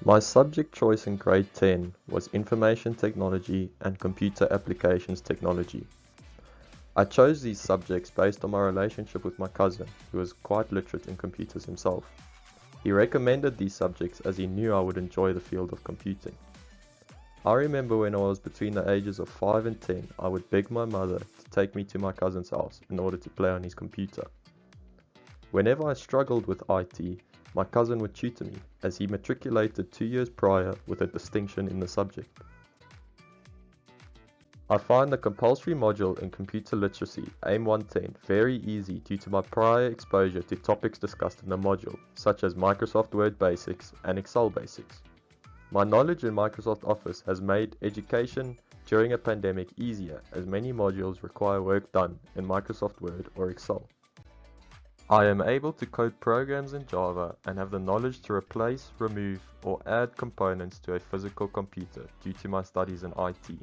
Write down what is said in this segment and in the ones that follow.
My subject choice in grade 10 was Information Technology and Computer Applications Technology. I chose these subjects based on my relationship with my cousin, who was quite literate in computers himself. He recommended these subjects as he knew I would enjoy the field of computing. I remember when I was between the ages of 5 and 10, I would beg my mother to take me to my cousin's house in order to play on his computer. Whenever I struggled with IT, my cousin would tutor me, as he matriculated 2 years prior with a distinction in the subject. I find the compulsory module in Computer Literacy, AIM 110, very easy due to my prior exposure to topics discussed in the module, such as Microsoft Word Basics and Excel Basics. My knowledge in Microsoft Office has made education during a pandemic easier, as many modules require work done in Microsoft Word or Excel. I am able to code programs in Java and have the knowledge to replace, remove, or add components to a physical computer due to my studies in IT.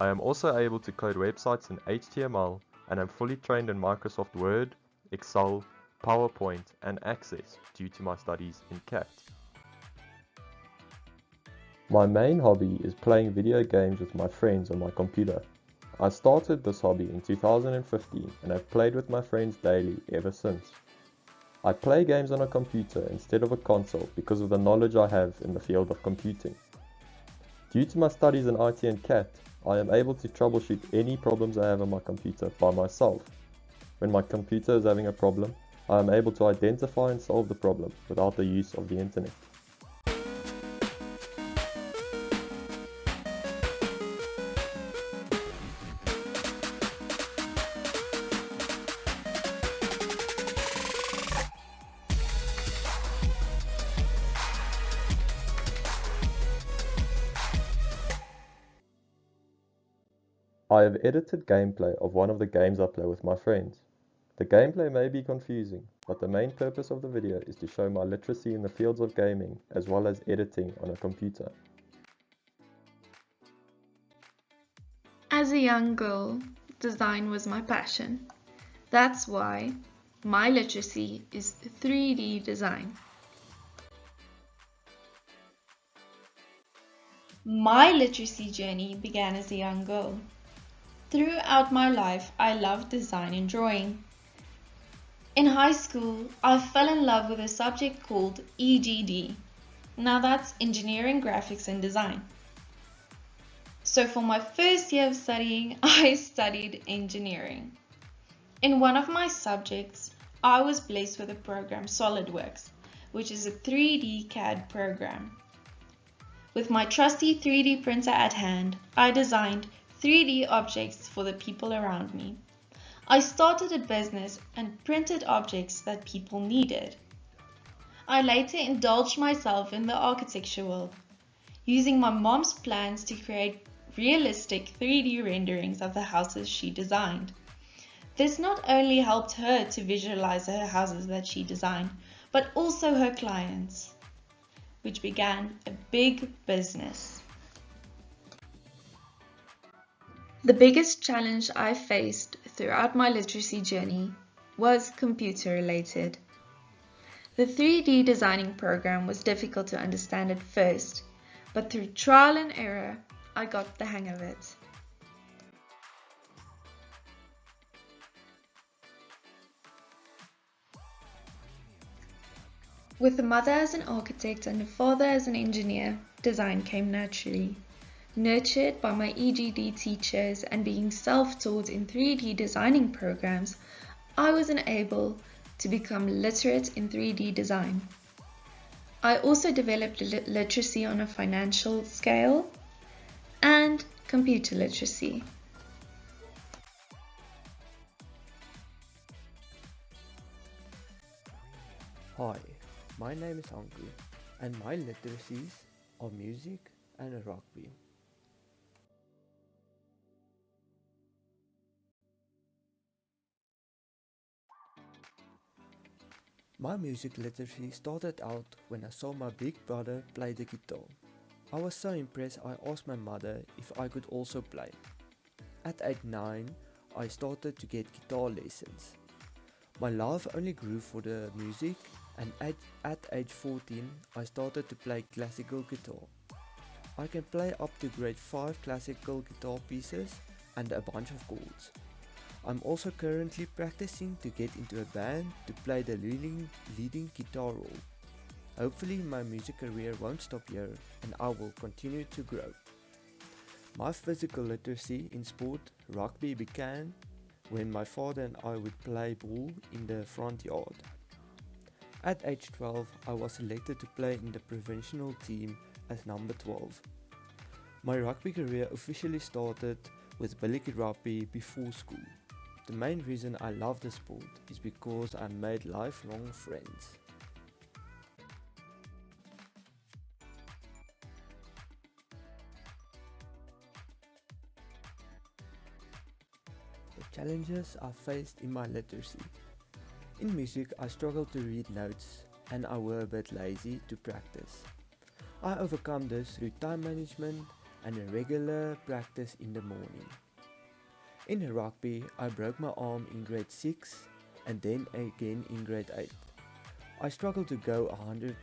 I am also able to code websites in HTML and am fully trained in Microsoft Word, Excel, PowerPoint, and Access due to my studies in CAT. My main hobby is playing video games with my friends on my computer. I started this hobby in 2015 and have played with my friends daily ever since. I play games on a computer instead of a console because of the knowledge I have in the field of computing. Due to my studies in IT and CAT, I am able to troubleshoot any problems I have on my computer by myself. When my computer is having a problem, I am able to identify and solve the problem without the use of the internet. I have edited gameplay of one of the games I play with my friends. The gameplay may be confusing, but the main purpose of the video is to show my literacy in the fields of gaming as well as editing on a computer. As a young girl, design was my passion. That's why my literacy is 3D design. My literacy journey began as a young girl. Throughout my life, I loved design and drawing. In high school, I fell in love with a subject called EGD. Now that's Engineering, Graphics and Design. So for my first year of studying, I studied engineering. In one of my subjects, I was blessed with the program SolidWorks, which is a 3D CAD program. With my trusty 3D printer at hand, I designed 3D objects for the people around me. I started a business and printed objects that people needed. I later indulged myself in the architecture world, using my mom's plans to create realistic 3D renderings of the houses she designed. This not only helped her to visualize her houses that she designed, but also her clients, which began a big business. The biggest challenge I faced throughout my literacy journey was computer related. The 3D designing program was difficult to understand at first, but through trial and error, I got the hang of it. With a mother as an architect and a father as an engineer, design came naturally. Nurtured by my EGD teachers and being self-taught in 3D designing programs, I was enabled to become literate in 3D design. I also developed literacy on a financial scale and computer literacy. Hi, my name is Anku and my literacies are music and rugby. My music literacy started out when I saw my big brother play the guitar. I was so impressed I asked my mother if I could also play. At age 9, I started to get guitar lessons. My love only grew for the music and at age 14 I started to play classical guitar. I can play up to grade 5 classical guitar pieces and a bunch of chords. I'm also currently practicing to get into a band to play the leading guitar role. Hopefully my music career won't stop here and I will continue to grow. My physical literacy in sport, rugby, began when my father and I would play ball in the front yard. At age 12, I was selected to play in the provincial team as number 12. My rugby career officially started with billiard rugby before school. The main reason I love the sport is because I made lifelong friends. The challenges I faced in my literacy. In music, I struggled to read notes and I were a bit lazy to practice. I overcome this through time management and a regular practice in the morning. In rugby, I broke my arm in grade 6 and then again in grade 8. I struggled to go 100%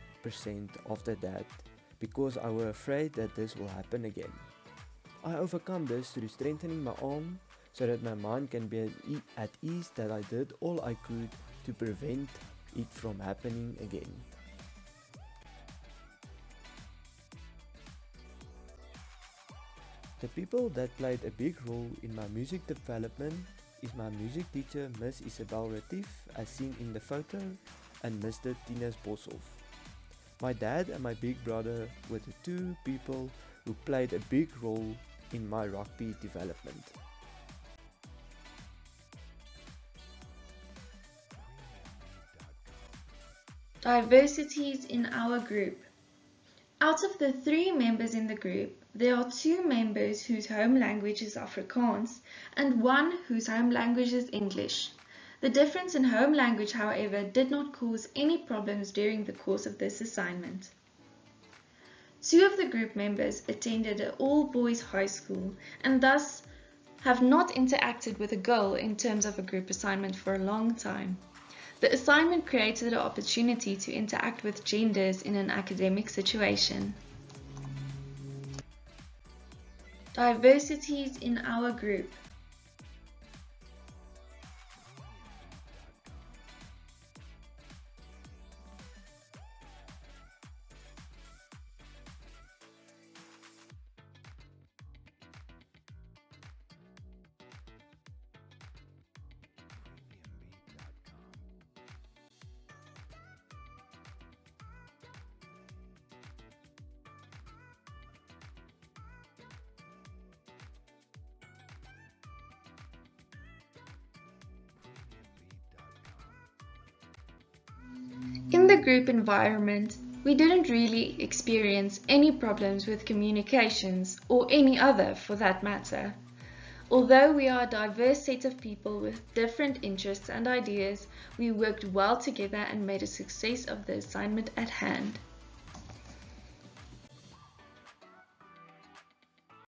after that because I was afraid that this will happen again. I overcome this through strengthening my arm so that my mind can be at ease that I did all I could to prevent it from happening again. The people that played a big role in my music development is my music teacher Miss Isabel Retief, as seen in the photo, and Mr. Tinus Boshoff. My dad and my big brother were the two people who played a big role in my rugby development. Diversities in our group. Out of the 3 members in the group, there are 2 members whose home language is Afrikaans and 1 whose home language is English. The difference in home language, however, did not cause any problems during the course of this assignment. 2 of the group members attended an all-boys high school and thus have not interacted with a girl in terms of a group assignment for a long time. The assignment created an opportunity to interact with genders in an academic situation. Diversities in our group. In the group environment, we didn't really experience any problems with communications, or any other for that matter. Although we are a diverse set of people with different interests and ideas, we worked well together and made a success of the assignment at hand.